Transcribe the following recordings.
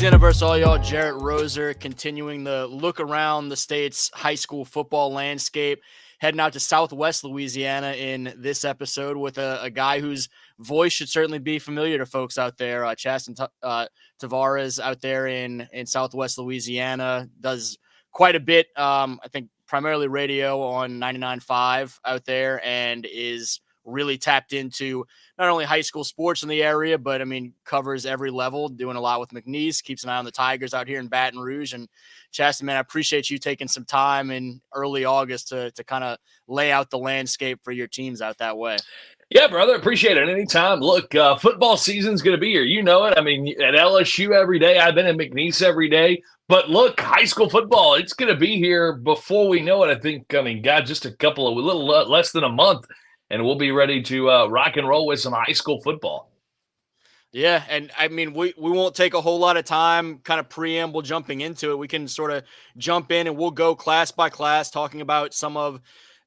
Louisiana versus all y'all. Jarrett Roser continuing the look around the state's high school football landscape. Heading out to Southwest Louisiana in this episode with a guy whose voice should certainly be familiar to folks out there. Chaston Tavares out there in Southwest Louisiana does quite a bit. I think primarily radio on 99.5 out there, and is really tapped into not only high school sports in the area, but I mean, covers every level, doing a lot with McNeese, keeps an eye on the Tigers out here in Baton Rouge. And Chaston, man, I appreciate you taking some time in early August to kind of lay out the landscape for your teams out that way. Yeah, brother, appreciate it. Anytime. Look, football season's going to be here. You know it. I mean, at LSU every day. I've been at McNeese every day. But look, high school football, it's going to be here before we know it. I think, God, just a little less than a month, and we'll be ready to rock and roll with some high school football. Yeah, and I mean, we won't take a whole lot of time kind of preamble jumping into it. We can sort of jump in and we'll go class by class talking about some of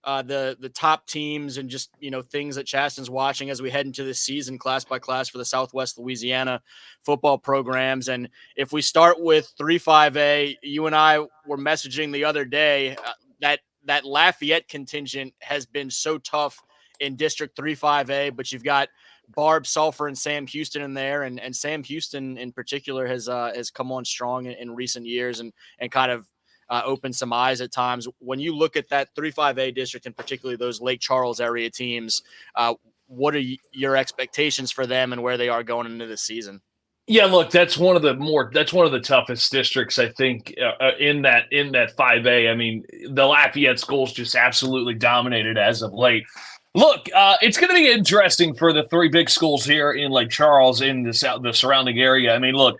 the top teams and just, things that Chaston's watching as we head into this season class by class for the Southwest Louisiana football programs. And if we start with 3-5A, you and I were messaging the other day that Lafayette contingent has been so tough in District 3-5A, but you've got Barb Sulphur and Sam Houston in there, and Sam Houston in particular has come on strong in recent years and kind of opened some eyes at times. When you look at that 3-5A district, and particularly those Lake Charles area teams, what are your expectations for them and where they are going into this season? Yeah, look, that's one of the toughest districts, I think, in that 5A. I mean, the Lafayette schools just absolutely dominated as of late. Look, it's going to be interesting for the three big schools here in Lake Charles in the surrounding area. I mean, look,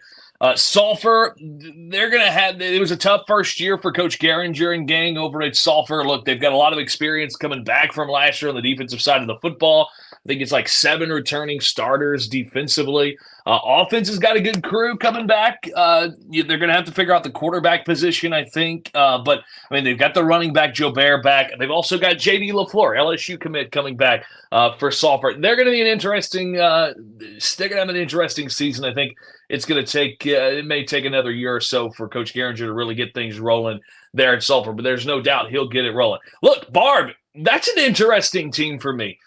Sulphur, they're going to have – it was a tough first year for Coach Geringer and gang over at Sulphur. Look, they've got a lot of experience coming back from last year on the defensive side of the football. I think it's like 7 returning starters defensively. Offense has got a good crew coming back. They're going to have to figure out the quarterback position, I think. But, I mean, they've got the running back, Joe Bear, back. They've also got J.D. LaFleur, LSU commit, coming back for Sulphur. They're going to be an interesting they're going to have an interesting season. I think it's going to take it may take another year or so for Coach Geringer to really get things rolling there at Sulphur, but there's no doubt he'll get it rolling. Look, Barb, that's an interesting team for me.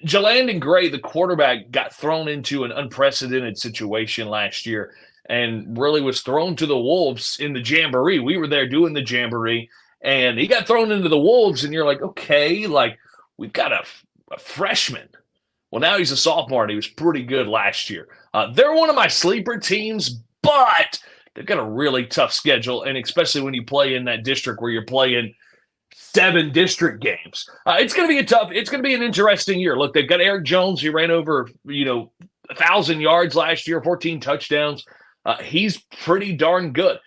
Jalandon Gray, the quarterback, got thrown into an unprecedented situation last year and really was thrown to the wolves in the jamboree. We were there doing the jamboree, and he got thrown into the wolves, and you're like, okay, like we've got a freshman. Well, now he's a sophomore, and he was pretty good last year. They're one of my sleeper teams, but they've got a really tough schedule, and especially when you play in that district where you're playing 7 district games. It's going to be an interesting year. Look, they've got Eric Jones, who ran over, 1,000 yards last year, 14 touchdowns. He's pretty darn good.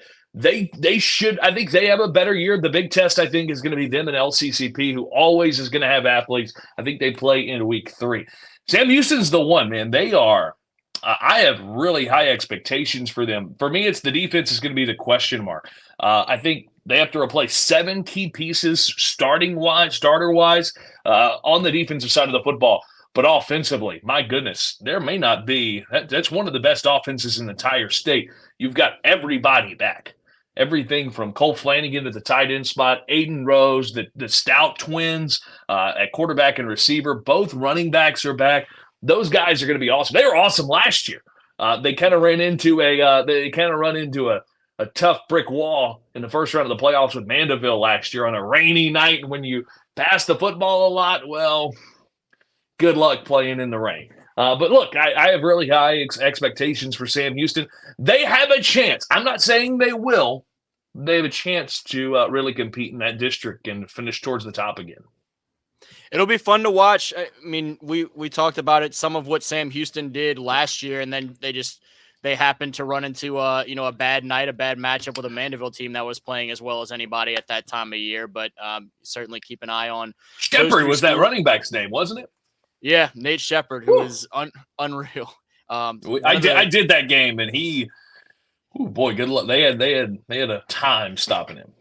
I think they have a better year. The big test, I think, is going to be them and LCCP, who always is going to have athletes. I think they play in week 3. Sam Houston's the one, man. They are, I have really high expectations for them. For me, it's the defense is going to be the question mark. I think they have to replace 7 key pieces starter-wise on the defensive side of the football. But offensively, my goodness, there may not be – that's one of the best offenses in the entire state. You've got everybody back. Everything from Cole Flanagan to the tight end spot, Aiden Rose, the Stout twins at quarterback and receiver. Both running backs are back. Those guys are going to be awesome. They were awesome last year. They kind of run into a tough brick wall in the first round of the playoffs with Mandeville last year on a rainy night. When you pass the football a lot, well, good luck playing in the rain. But look, I have really high expectations for Sam Houston. They have a chance. I'm not saying they will. They have a chance to really compete in that district and finish towards the top again. It'll be fun to watch. I mean, we talked about it, some of what Sam Houston did last year, and then they happened to run into a bad night, a bad matchup with a Mandeville team that was playing as well as anybody at that time of year. But certainly keep an eye on. Shepard was that running back's name, wasn't it? Yeah, Nate Shepard, who is unreal. I did that game, and he, boy, good luck. They had a time stopping him.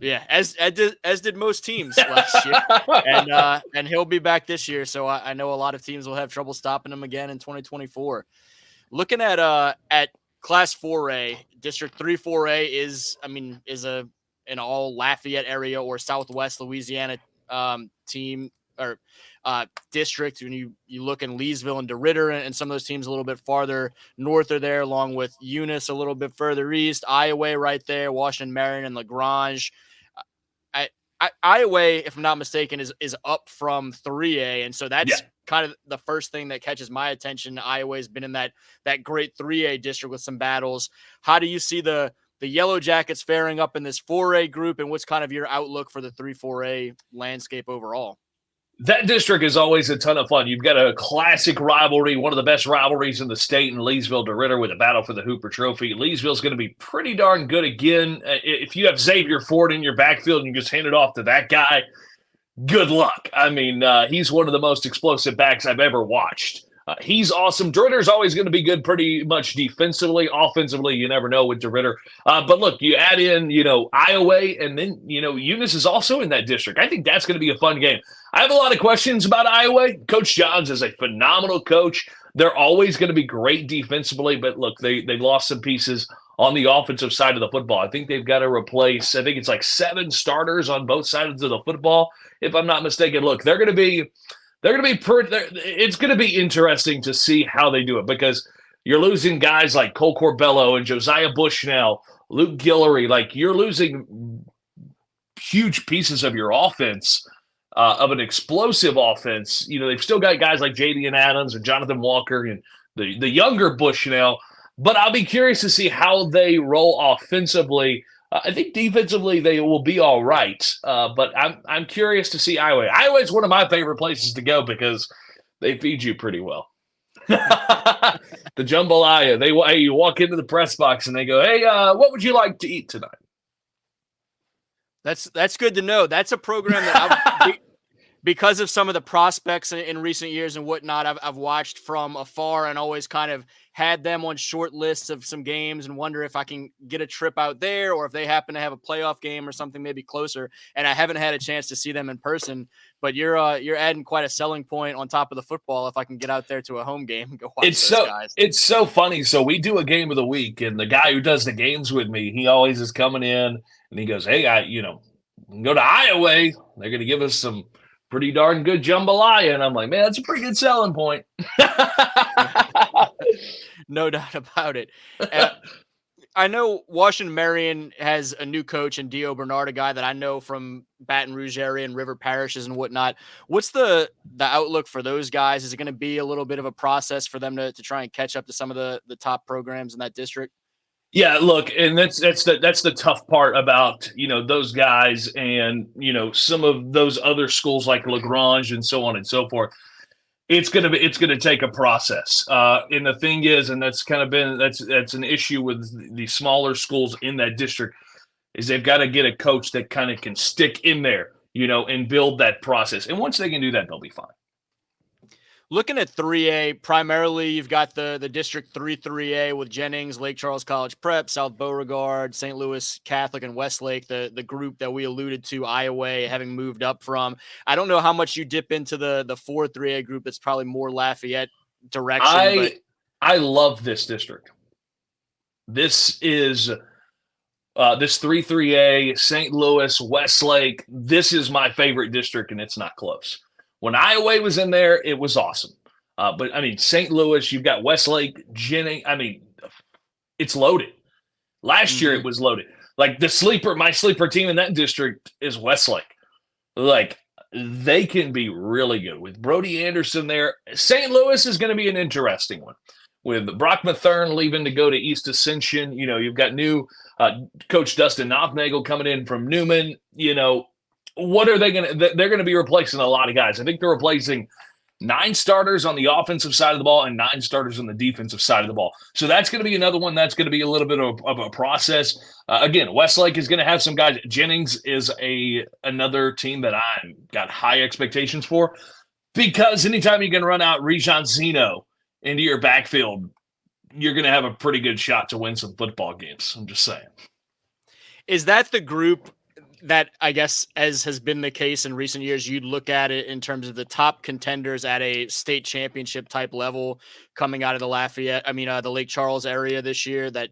Yeah, as did most teams last year, and he'll be back this year. So I know a lot of teams will have trouble stopping him again in 2024. Looking at Class 4A, District 3 4A is an all Lafayette area or Southwest Louisiana team or district. When you look in Leesville and DeRidder and some of those teams a little bit farther north are there, along with Eunice a little bit further east, Iowa right there, Washington Marion and Lagrange. Iowa, if I'm not mistaken, is up from 3A, and so that's kind of the first thing that catches my attention. Iowa has been in that great 3A district with some battles. How do you see the Yellow Jackets faring up in this 4A group, and what's kind of your outlook for the 3-4A landscape overall? That district is always a ton of fun. You've got a classic rivalry, one of the best rivalries in the state in Leesville DeRidder with a battle for the Hooper Trophy. Leesville's going to be pretty darn good again. If you have Xavier Ford in your backfield and you just hand it off to that guy, good luck. I mean, he's one of the most explosive backs I've ever watched. He's awesome. DeRidder's always going to be good pretty much defensively. Offensively, you never know with DeRidder. But look, you add in, Iowa, and then, Eunice is also in that district. I think that's going to be a fun game. I have a lot of questions about Iowa. Coach Johns is a phenomenal coach. They're always going to be great defensively, but look, they lost some pieces on the offensive side of the football. I think they've got to replace, I think it's like 7 starters on both sides of the football, if I'm not mistaken. Look, it's going to be interesting to see how they do it, because you're losing guys like Cole Corbello and Josiah Bushnell, Luke Guillory. Like, you're losing huge pieces of your offense, of an explosive offense. They've still got guys like Jadian Adams and Jonathan Walker and the younger Bushnell, but I'll be curious to see how they roll offensively. I think defensively they will be all right, but I'm curious to see Iowa. Iowa is one of my favorite places to go because they feed you pretty well. The jambalaya. You walk into the press box and they go, "Hey, what would you like to eat tonight?" That's good to know. That's a program that because of some of the prospects in recent years and whatnot, I've watched from afar and always kind of had them on short lists of some games and wonder if I can get a trip out there or if they happen to have a playoff game or something maybe closer. And I haven't had a chance to see them in person, but you're adding quite a selling point on top of the football if I can get out there to a home game and go watch those guys. It's so funny. So we do a game of the week, and the guy who does the games with me, he always is coming in and he goes, "Hey, we can go to Iowa. They're going to give us some pretty darn good jambalaya." And I'm like, "Man, that's a pretty good selling point." No doubt about it. I know Washington Marion has a new coach in Dio Bernard, a guy that I know from Baton Rouge area and River parishes and whatnot. What's the outlook for those guys? Is it going to be a little bit of a process for them to try and catch up to some of the top programs in that district? Yeah, look, and that's the tough part about, those guys and, some of those other schools like Lagrange and so on and so forth. It's gonna take a process. And the thing is, and that's an issue with the smaller schools in that district, is they've got to get a coach that kind of can stick in there, and build that process. And once they can do that, they'll be fine. Looking at 3A, primarily you've got the District 3-3A with Jennings, Lake Charles College Prep, South Beauregard, St. Louis Catholic, and Westlake, the group that we alluded to, Iowa having moved up from. I don't know how much you dip into the 4-3A group that's probably more Lafayette direction. I love this district. This is this 3-3A, St. Louis, Westlake. This is my favorite district, and it's not close. When Iowa was in there, it was awesome. But, St. Louis, you've got Westlake, Jennings. It's loaded. Last year, it was loaded. Like, my sleeper team in that district is Westlake. Like, they can be really good. With Brody Anderson there, St. Louis is going to be an interesting one. With Brock Mathern leaving to go to East Ascension, you've got new Coach Dustin Knopfnagel coming in from Newman, what are they going to – they're going to be replacing a lot of guys. I think they're replacing 9 starters on the offensive side of the ball and 9 starters on the defensive side of the ball. So that's going to be another one that's going to be a little bit of a process. Again, Westlake is going to have some guys. Jennings is another team that I've got high expectations for, because anytime you can run out Rejon Zeno into your backfield, you're going to have a pretty good shot to win some football games. I'm just saying. Is that the group – that, I guess, as has been the case in recent years, you'd look at it in terms of the top contenders at a state championship type level coming out of the the Lake Charles area this year. That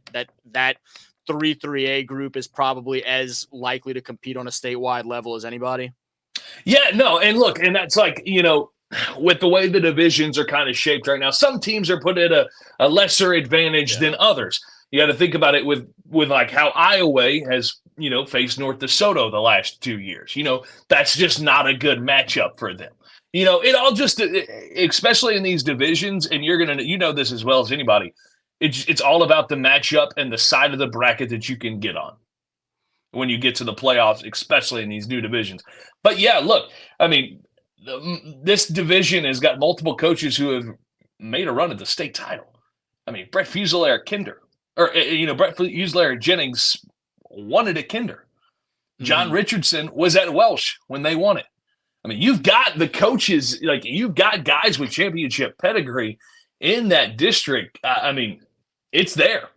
3-3A group is probably as likely to compete on a statewide level as anybody. Yeah, no, and look, and that's like, with the way the divisions are kind of shaped right now, some teams are put at a lesser advantage than others. You got to think about it with like how Iowa has, faced North DeSoto the last 2 years. That's just not a good matchup for them. It all just, especially in these divisions, and you're gonna, this as well as anybody. It's all about the matchup and the side of the bracket that you can get on when you get to the playoffs, especially in these new divisions. But yeah, look, I mean, this division has got multiple coaches who have made a run at the state title. I mean, Brett Fuselaar Kinder, Brett Fuselaar Jennings won it at Kinder. John Richardson was at Welsh when they won it. I mean, you've got the coaches, like you've got guys with championship pedigree in that district. I mean, it's there.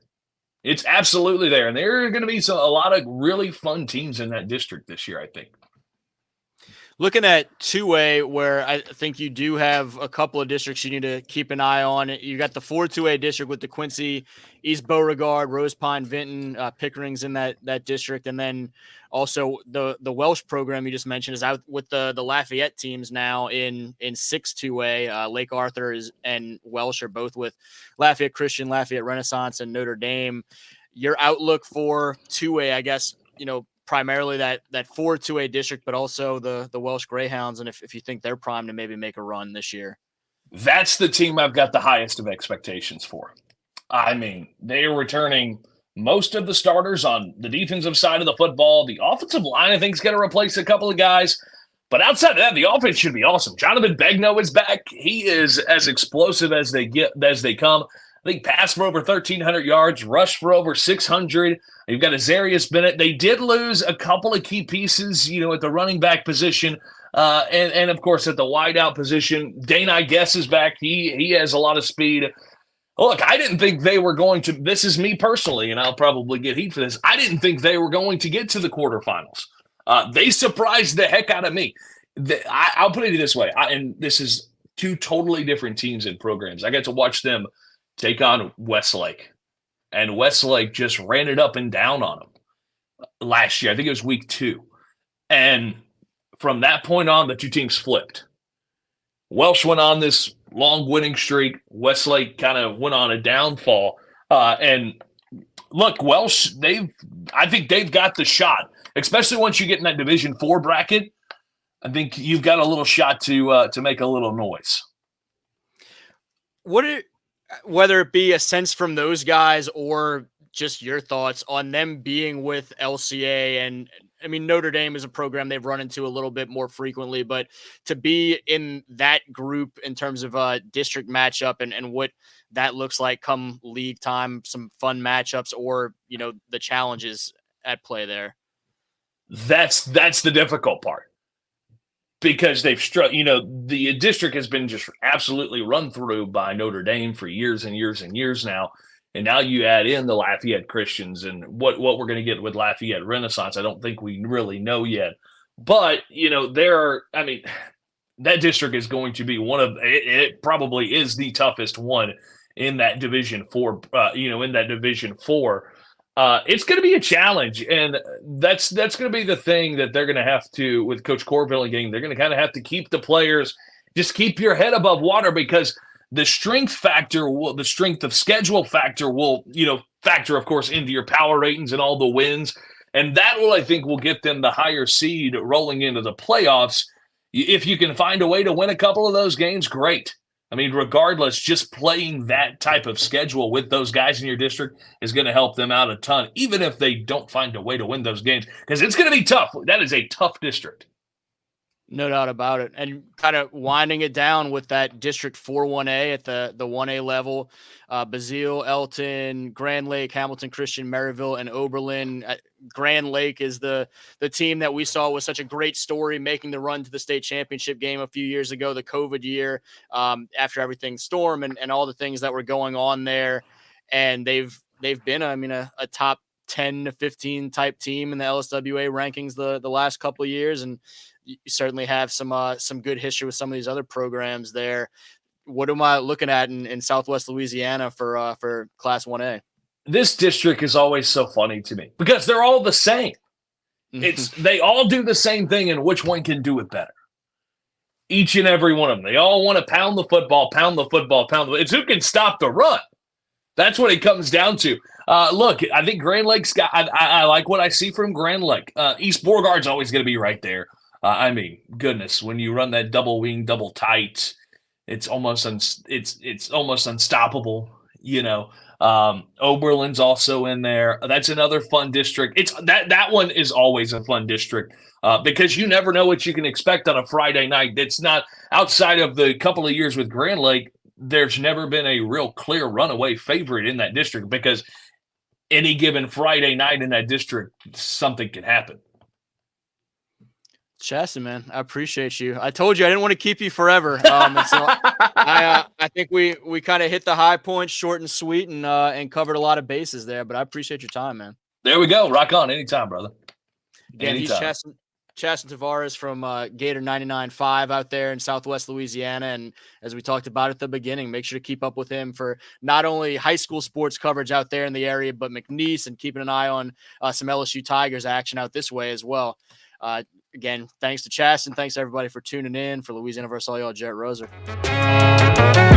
It's absolutely there. And there are going to be a lot of really fun teams in that district this year, I think. Looking at 2A, where I think you do have a couple of districts you need to keep an eye on. You got the 4-2A district with the Quincy, East Beauregard, Rose Pine, Vinton, Pickering's in that district. And then also the Welsh program you just mentioned is out with the Lafayette teams now in 6-2A. Lake Arthur and Welsh are both with Lafayette Christian, Lafayette Renaissance, and Notre Dame. Your outlook for 2A, I guess, primarily that 4-2A district, but also the Welsh Greyhounds, and if you think they're primed to maybe make a run this year. That's the team I've got the highest of expectations for. I mean, they are returning most of the starters on the defensive side of the football. The offensive line, I think, is going to replace a couple of guys. But outside of that, the offense should be awesome. Jonathan Begno is back. He is as explosive as they come. I think passed for over 1,300 yards, rushed for over 600. You've got Azarius Bennett. They did lose a couple of key pieces, at the running back position, and of course at the wideout position. Dane, I guess, is back. He has a lot of speed. Look, I didn't think they were going to. This is me personally, and I'll probably get heat for this. I didn't think they were going to get to the quarterfinals. They surprised the heck out of me. I'll put it this way, and this is two totally different teams and programs. I got to watch them take on Westlake, and Westlake just ran it up and down on them last year. I think it was week 2. And from that point on, the two teams flipped. Welsh went on this long winning streak. Westlake kind of went on a downfall. And look, Welsh, I think they've got the shot, especially once you get in that Division 4 bracket. I think you've got a little shot to make a little noise. Whether it be a sense from those guys or just your thoughts on them being with LCA, and I mean, Notre Dame is a program they've run into a little bit more frequently, but to be in that group in terms of a district matchup and what that looks like come league time, some fun matchups or, the challenges at play there. That's the difficult part. Because they've struck, the district has been just absolutely run through by Notre Dame for years and years and years now. And now you add in the Lafayette Christians and what we're going to get with Lafayette Renaissance. I don't think we really know yet. But, that district is going to be it probably is the toughest one in that Division 4, it's going to be a challenge, and that's going to be the thing that they're going to have to, with Coach Corville again, they're going to kind of have to keep the players, just keep your head above water, because the strength of schedule factor will, factor, of course, into your power ratings and all the wins, and that I think, will get them the higher seed rolling into the playoffs. If you can find a way to win a couple of those games, great. I mean, regardless, just playing that type of schedule with those guys in your district is going to help them out a ton, even if they don't find a way to win those games, because it's going to be tough. That is a tough district. No doubt about it. And kind of winding it down with that District 4-1A at the 1A level, Basile, Elton, Grand Lake, Hamilton Christian, Maryville, and Oberlin. Grand Lake is the team that we saw was such a great story, making the run to the state championship game a few years ago, the COVID year, after everything storm and all the things that were going on there. And they've been, a top 10 to 15 type team in the LSWA rankings the last couple of years, and you certainly have some good history with some of these other programs there. What am I looking at in Southwest Louisiana for Class 1A? This district is always so funny to me because they're all the same. They all do the same thing, and which one can do it better? Each and every one of them. They all want to pound the football, pound the football, pound the. It's who can stop the run. That's what it comes down to. Look, I think Grand Lake's got. I like what I see from Grand Lake. East Beauregard's always going to be right there. I mean, goodness, when you run that double wing, double tight, it's almost unstoppable. Oberlin's also in there. That's another fun district. It's that one is always a fun district because you never know what you can expect on a Friday night. It's not outside of the couple of years with Grand Lake. There's never been a real clear runaway favorite in that district because any given Friday night in that district, something can happen. Chaston, man, I appreciate you. I told you I didn't want to keep you forever. And so I think we kind of hit the high points, short and sweet, and covered a lot of bases there. But I appreciate your time, man. There we go. Rock on. Anytime, brother. Again, he's Chaston Tavares from Gator 99.5 out there in Southwest Louisiana. And as we talked about at the beginning, make sure to keep up with him for not only high school sports coverage out there in the area, but McNeese, and keeping an eye on some LSU Tigers action out this way as well. Again, thanks to Chaston. Thanks everybody for tuning in. For Louisiana versus all y'all, Jarrett Roser.